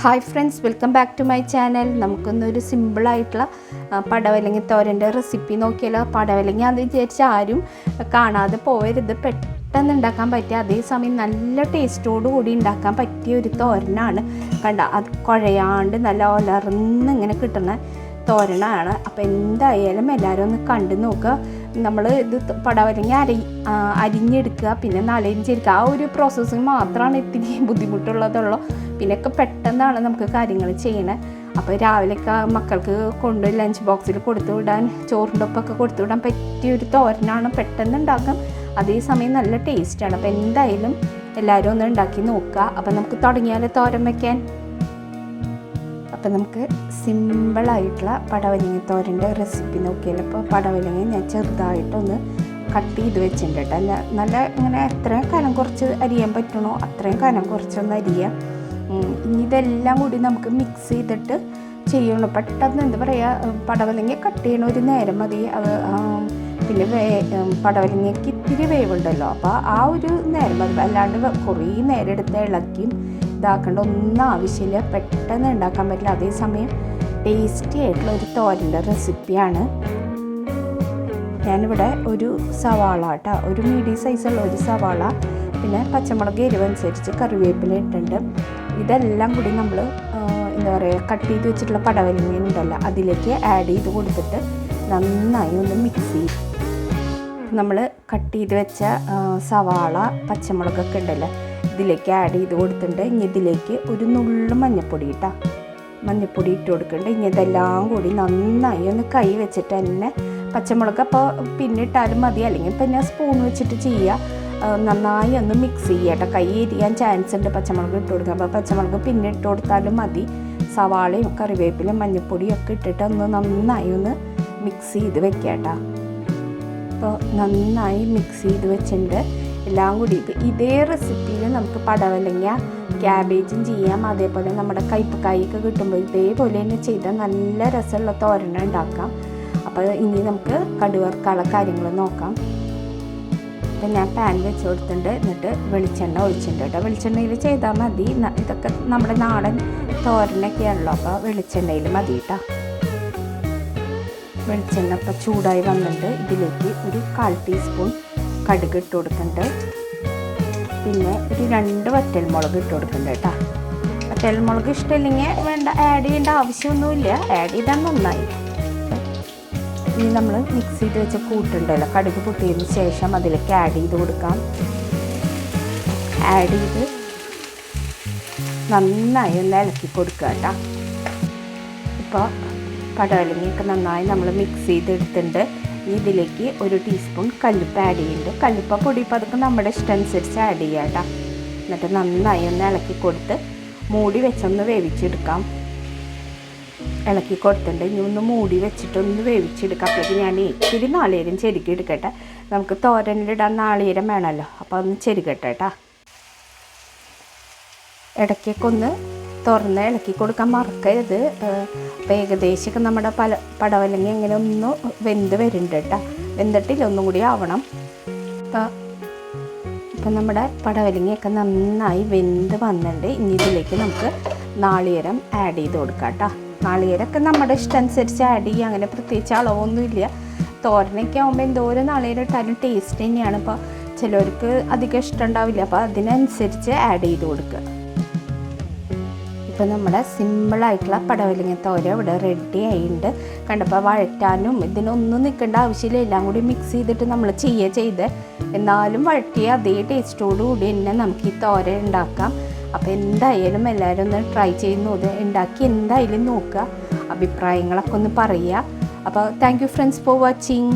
Hi friends, welcome back to my channel. നമുക്കൊന്നൊരു സിമ്പിളായിട്ടുള്ള പടവലങ്ങ തോരൻ്റെ റെസിപ്പി നോക്കിയാലോ. പടവലങ്ങ അത് വിചാരിച്ച് ആരും കാണാതെ പോയരുത്. പെട്ടെന്ന് ഉണ്ടാക്കാൻ പറ്റിയ, അതേസമയം നല്ല ടേസ്റ്റോടു കൂടി ഉണ്ടാക്കാൻ പറ്റിയ ഒരു തോരനാണ്. കണ്ട, അത് കുഴയാണ്ട് നല്ല ഒലർന്ന് ഇങ്ങനെ കിട്ടുന്ന തോരനാണ്. അപ്പോൾ എന്തായാലും എല്ലാവരും ഒന്ന് കണ്ടു നോക്കുക. നമ്മൾ ഇത് പടവലങ്ങ അരിഞ്ഞെടുക്കുക, പിന്നെ നലയിച്ചെടുക്കുക. ആ ഒരു പ്രോസസ്സിങ് മാത്രമാണ് ഇത്തിരി ബുദ്ധിമുട്ടുള്ളതുള്ളൂ. പിന്നെയൊക്കെ പെട്ടെന്നാണ് നമുക്ക് കാര്യങ്ങൾ ചെയ്യണേ. അപ്പോൾ രാവിലെയൊക്കെ മക്കൾക്ക് കൊണ്ട് ലഞ്ച് ബോക്സിൽ കൊടുത്തു വിടാൻ, ചോറിൻ്റെ ഒപ്പമൊക്കെ കൊടുത്തു വിടാൻ പറ്റിയൊരു തോരനാണ്. പെട്ടെന്ന് ഉണ്ടാക്കാം, അതേസമയം നല്ല ടേസ്റ്റാണ്. അപ്പോൾ എന്തായാലും എല്ലാവരും ഒന്ന് ഉണ്ടാക്കി നോക്കുക. അപ്പോൾ നമുക്ക് തുടങ്ങിയാൽ തോരൻ വയ്ക്കാൻ. അപ്പോൾ നമുക്ക് സിമ്പിളായിട്ടുള്ള പടവലങ്ങ തോരൻ്റെ റെസിപ്പി നോക്കിയാൽ. ഇപ്പോൾ പടവലങ്ങ ഞാൻ ചെറുതായിട്ടൊന്ന് കട്ട് ചെയ്ത് വെച്ചിട്ടുണ്ട് കേട്ടോ. നല്ല ഇങ്ങനെ എത്രയും കനം കുറച്ച് അരിയാൻ പറ്റണോ അത്രയും കനം കുറച്ചൊന്ന് അരിയാം. ഇനി ഇതെല്ലാം കൂടി നമുക്ക് മിക്സ് ചെയ്തിട്ട് ചെയ്യണം. പെട്ടെന്ന് എന്താ പറയുക, പടവലങ്ങ കട്ട് ചെയ്യണ ഒരു നേരം മതി. അത് പിന്നെ പടവലങ്ങയ്ക്ക് ഇത്തിരി വേവുണ്ടല്ലോ, അപ്പോൾ ആ ഒരു നേരം മതി. അല്ലാണ്ട് കുറേ നേരം എടുത്ത് ഇളക്കിയും ഇതാക്കേണ്ട ഒന്നും ആവശ്യമില്ല. പെട്ടെന്ന് ഉണ്ടാക്കാൻ പറ്റില്ല, അതേസമയം ടേസ്റ്റി ആയിട്ടുള്ള ഒരു തോരൻ്റെ റെസിപ്പിയാണ്. ഞാനിവിടെ ഒരു സവാള കേട്ടോ, ഒരു മീഡിയം സൈസുള്ള ഒരു സവാള, പിന്നെ പച്ചമുളക് എരിവനുസരിച്ച് കറിവേപ്പില ഇട്ടിട്ടുണ്ട്. ഇതെല്ലാം കൂടി നമ്മൾ എന്താ പറയുക, കട്ട് ചെയ്ത് വെച്ചിട്ടുള്ള പടവലങ്ങ ഉണ്ടല്ലോ അതിലേക്ക് ആഡ് ചെയ്ത് കൊടുത്തിട്ട് നന്നായി ഒന്ന് മിക്സ് ചെയ്യും. നമ്മൾ കട്ട് ചെയ്ത് വെച്ച സവാള പച്ചമുളകൊക്കെ ഉണ്ടല്ലോ ഇതിലേക്ക് ആഡ് ചെയ്ത് കൊടുത്തിട്ടുണ്ട്. ഇനി ഇതിലേക്ക് ഒരു നുള്ളു മഞ്ഞൾപ്പൊടി മഞ്ഞൾപ്പൊടി ഇട്ട് കൊടുക്കുന്നുണ്ട്. ഇനി ഇതെല്ലാം കൂടി നന്നായി ഒന്ന് കൈ വെച്ചിട്ട് തന്നെ, പച്ചമുളക് അപ്പോൾ പിന്നെ ഇട്ടാലും മതി, അല്ലെങ്കിൽ പിന്നെ സ്പൂൺ വെച്ചിട്ട് ചെയ്യുക. നന്നായി ഒന്ന് മിക്സ് ചെയ്യുക. കൈ എരിയാൻ ചാൻസ് ഉണ്ട് പച്ചമുളക് ഇട്ട് കൊടുക്കുക. അപ്പോൾ പച്ചമുളക് പിന്നെ ഇട്ട് കൊടുത്താലും മതി. സവാളയും കറിവേപ്പിലയും മഞ്ഞൾപ്പൊടിയും ഒക്കെ ഇട്ടിട്ട് ഒന്ന് നന്നായി ഒന്ന് മിക്സ് ചെയ്ത് വെക്കുക കേട്ടോ. അപ്പോൾ നന്നായി മിക്സ് ചെയ്ത് വെച്ചിട്ടുണ്ട് എല്ലാം കൂടി. ഇതേ റെസിപ്പിയിൽ നമുക്ക് പടവലങ്ങ ക്യാബേജും ചെയ്യാം. അതേപോലെ നമ്മുടെ കയ്പക്കായൊക്കെ കിട്ടുമ്പോൾ ഇതേപോലെ തന്നെ ചെയ്താൽ നല്ല രസമുള്ള തോരൻ ഉണ്ടാക്കാം. അപ്പോൾ ഇനി നമുക്ക് കടുവറുക്കാനുള്ള കാര്യങ്ങൾ നോക്കാം. അപ്പം ഞാൻ പാൻ വെച്ച് കൊടുത്തിട്ടുണ്ട്. എന്നിട്ട് വെളിച്ചെണ്ണ ഒഴിച്ചിട്ടുണ്ട് കേട്ടോ. വെളിച്ചെണ്ണയിൽ ചെയ്താൽ മതി. ഇതൊക്കെ നമ്മുടെ നാടൻ തോരനൊക്കെയാണല്ലോ, അപ്പോൾ വെളിച്ചെണ്ണയിൽ മതി കേട്ടോ. വെളിച്ചെണ്ണ ഇപ്പോൾ ചൂടായി വന്നിട്ട് ഇതിലേക്ക് ഒരു 1/4 ടീസ്പൂൺ കടുക് ഇട്ട് കൊടുക്കുന്നുണ്ട്. പിന്നെ ഒരു 2 വറ്റൽമുളക് ഇട്ട് കൊടുക്കുന്നുണ്ട് കേട്ടോ. വറ്റൽമുളക് ഇഷ്ടമില്ലെങ്കിൽ വേണ്ട, ആഡ് ചെയ്യേണ്ട ആവശ്യമൊന്നുമില്ല. ആഡ് ചെയ്താൽ നന്നായി. ഇനി നമ്മൾ മിക്സ് ചെയ്ത് വെച്ച കൂട്ടുണ്ടല്ലോ, കടുക് പൊട്ടിയതിന് ശേഷം അതിലേക്ക് ആഡ് ചെയ്ത് കൊടുക്കാം. ആഡ് ചെയ്ത് നന്നായി ഒന്ന് ഇളക്കി കൊടുക്കുക കേട്ടോ. ഇപ്പോൾ പടവലങ്ങയൊക്കെ നന്നായി നമ്മൾ മിക്സ് ചെയ്തെടുത്തിട്ടുണ്ട്. ഇതിലേക്ക് 1 ടീസ്പൂൺ കല്ലുപ്പ് ആഡ് ചെയ്യുന്നുണ്ട്. കല്ലുപ്പ പൊടിയപ്പോൾ അതൊക്കെ നമ്മുടെ ഇഷ്ടമനുസരിച്ച് ആഡ് ചെയ്യാം കേട്ടോ. എന്നിട്ട് നന്നായി ഒന്ന് ഇളക്കി കൊടുത്ത് മൂടി വെച്ചൊന്ന് വേവിച്ചെടുക്കാം. ഇളക്കി കൊടുത്തിട്ടുണ്ട്. ഇനി ഒന്ന് മൂടി വെച്ചിട്ടൊന്ന് വേവിച്ചെടുക്കാം. അപ്പോഴേക്ക് ഞാൻ ഇത്തിരി നാളികേരം ചെരുക്കി എടുക്കട്ടെ. നമുക്ക് തോരനിലിടാൻ നാളികേരം വേണമല്ലോ, അപ്പോൾ ഒന്ന് ചെരുകട്ടെ കേട്ടോ. ഇടയ്ക്കൊക്കെ ഒന്ന് തുറന്ന് ഇളക്കി കൊടുക്കാൻ മറക്കരുത്. അപ്പോൾ ഏകദേശമൊക്കെ നമ്മുടെ പടവലങ്ങ ഇങ്ങനെ ഒന്ന് വെന്ത് വരുന്നുണ്ട് കേട്ടോ. വെന്തിട്ടില്ല, ഒന്നും കൂടി ആവണം. ഇപ്പം നമ്മുടെ പടവലങ്ങയൊക്കെ നന്നായി വെന്ത് വന്നിട്ടുണ്ട്. ഇനി ഇതിലേക്ക് നമുക്ക് നാളികേരം ആഡ് ചെയ്ത് കൊടുക്കാം കേട്ടോ. നാളികേരമൊക്കെ നമ്മുടെ ഇഷ്ടമനുസരിച്ച് ആഡ് ചെയ്യുക, അങ്ങനെ പ്രത്യേകിച്ച് അളവൊന്നുമില്ല. തോരനൊക്കെ ആകുമ്പോൾ എന്തോരം നാളികേരം ഇട്ടാലും ടേസ്റ്റ് തന്നെയാണ്. ഇപ്പോൾ ചിലവർക്ക് അധികം ഇഷ്ടം ഉണ്ടാവില്ല, അപ്പോൾ അതിനനുസരിച്ച് ആഡ് ചെയ്ത് കൊടുക്കുക. ഇപ്പോൾ നമ്മുടെ സിമ്പിളായിട്ടുള്ള പടവലങ്ങ തോര ഇവിടെ റെഡി ആയിട്ടുണ്ട്. കണ്ടപ്പോൾ വഴറ്റാനും ഇതിനൊന്നും നിൽക്കേണ്ട ആവശ്യമില്ല. എല്ലാം കൂടി മിക്സ് ചെയ്തിട്ട് നമ്മൾ ചെയ്ത് എന്നാലും വഴറ്റിയ അതേ ടേസ്റ്റോടു കൂടി തന്നെ നമുക്ക് ഈ തോര ഉണ്ടാക്കാം. അപ്പോൾ എന്തായാലും എല്ലാവരും ഒന്ന് ട്രൈ ചെയ്ത് ഉണ്ടാക്കി എന്തായാലും നോക്കുക. അഭിപ്രായങ്ങളൊക്കെ ഒന്ന് പറയുക. അപ്പോൾ thank you friends for watching.